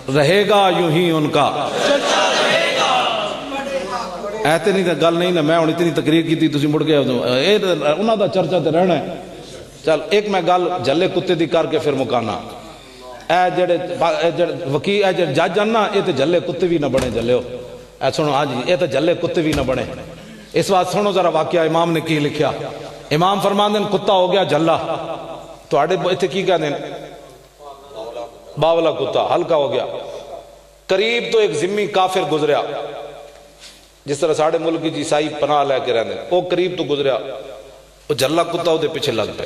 رہے گا یوں ہی ان کا ایتے نہیں گل نہیں نا میں ہوں اتنی تقریر کی تھی مڑ گئے انہوں دا چرچا تے رہنا ہے. چل ایک میں گل جھلے کتے دی کر کے پھر مکانا. اے جڑے وکیل اے جڑے جج نا یہ تے جھلے کتے بھی نہ بنے. جھلے اے سنو ہاں جی یہ تے جھلے کتے بھی نہ بنے. اس بات سنو ذرا واقعہ امام نے کی لکھیا. امام فرماندے ہیں کتا ہو گیا جھلا تواڈے ایتھے کی کہندے ہیں باولا کتا ہلکا ہو گیا. قریب تو ایک ذمی کافر گزریا جس طرح ساڑھے ملک کی عیسائی پناہ لے کے رہنے وہ قریب تو گزریا وہ جھلا کتا وہ پیچھے لگ پے.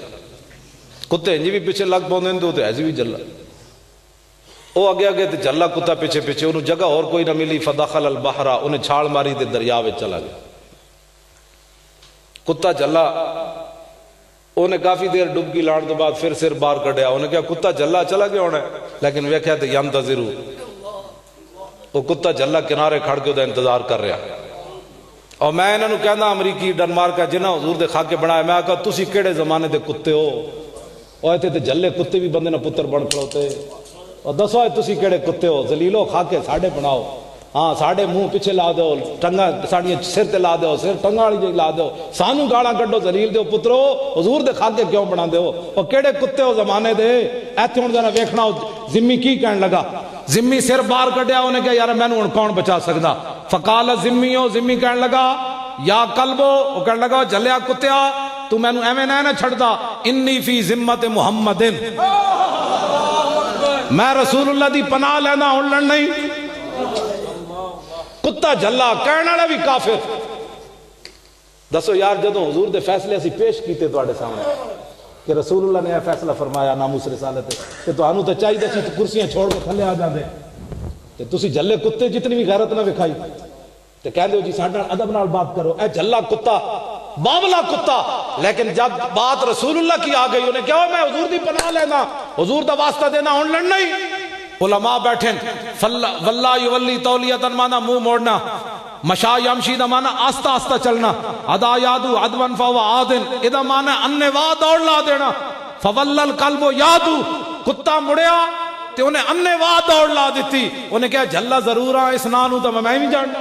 کتے انجی بھی پیچھے لگ پاؤں دیں تو ایسی بھی جھلا وہ اگے اگے تو جھلا کتا پیچھے پیچھے انہوں جگہ اور کوئی نہ ملی فدخل البحرہ انہیں چھاڑ ماری تے دریا میں چلا گیا. کتا جھلا انہیں کافی دیر ڈبکی لانے کے بعد پھر سر باہر کڈیا. انہیں کہا کتا جھلا چلا گیا ہونا لیکن ویکھیا تے ینتظرو وہ کتا جھلا کنارے کھڑ کے انتظار کر رہا. اور میں انہوں نے کہنا امریکی ڈنمارک جنہ حضور دے خاکے بنایا میں کہا تسی کیڑے زمانے دے کتے ہو اور ایتھے تے جھلے کتے بھی بندے نہ پتر بن کھڑوتے اور دسو تسی کیڑے کتے ہو ذلیلو خاکے ساڑھے بناؤ. ہاں ساڑھے منہ پیچھے لا دو ٹنگا ساڑھیاں سر تے لا دو سر ٹنگا والی جی لا دو سانو گاڑا کڈو ذلیل دیو پترو حضور دے خاکے کیوں بنا دیو اور کیڑے کتے ہو زمانے دے. ایتھے ہن ذرا ویکھنا ذمی کی کہن لگا. ذمی سر باہر کڈیا انہیں کہا یار میں نے کون بچا سکدا. فقال ذمیو ذمی کہن لگا یا قلبو وہ کہن لگا جھلیا کتیا تو میں نے ایویں نہ چھڑدا انی فی ذمت محمد میں رسول اللہ دی پناہ لینا ہن لڑ نہیں. کتا جھلا کہنے والا بھی کافر. دسو یار جدوں حضور دے فیصلے اسی پیش کیتے تواڈے سامنے کہ رسول اللہ نے یہ فیصلہ فرمایا ناموس رسالت تے تانوں تے چاہیے سی کرسیاں چھوڑ کے تھلے آ جاندے تے تسی جھلے کتے جتنی بھی غیرت نہ وکھائی تے کہہ دیو جی ساڈے نال ادب نال بات کرو. اے جھلا کتا باولا کتا. لیکن جب بات رسول اللہ کی آ گئی انہیں کہا میں حضور دی پناہ لینا حضور دا واسطہ دینا ہن لڑنا ہی. علماء بیٹھیں واللہ یولی تولیتن مانا منہ موڑنا مشا یمشی دا مانا آستہ آستہ چلنا ادا یادو عدون فہو عادن ادا مانا انوا دوڑ لا دینا فولل قلب یادو کتا مڑیا تے انہیں انوا دوڑ لا دیتی. انہیں کہا جھلا ضرور آ اس نانو تو میں بھی جاننا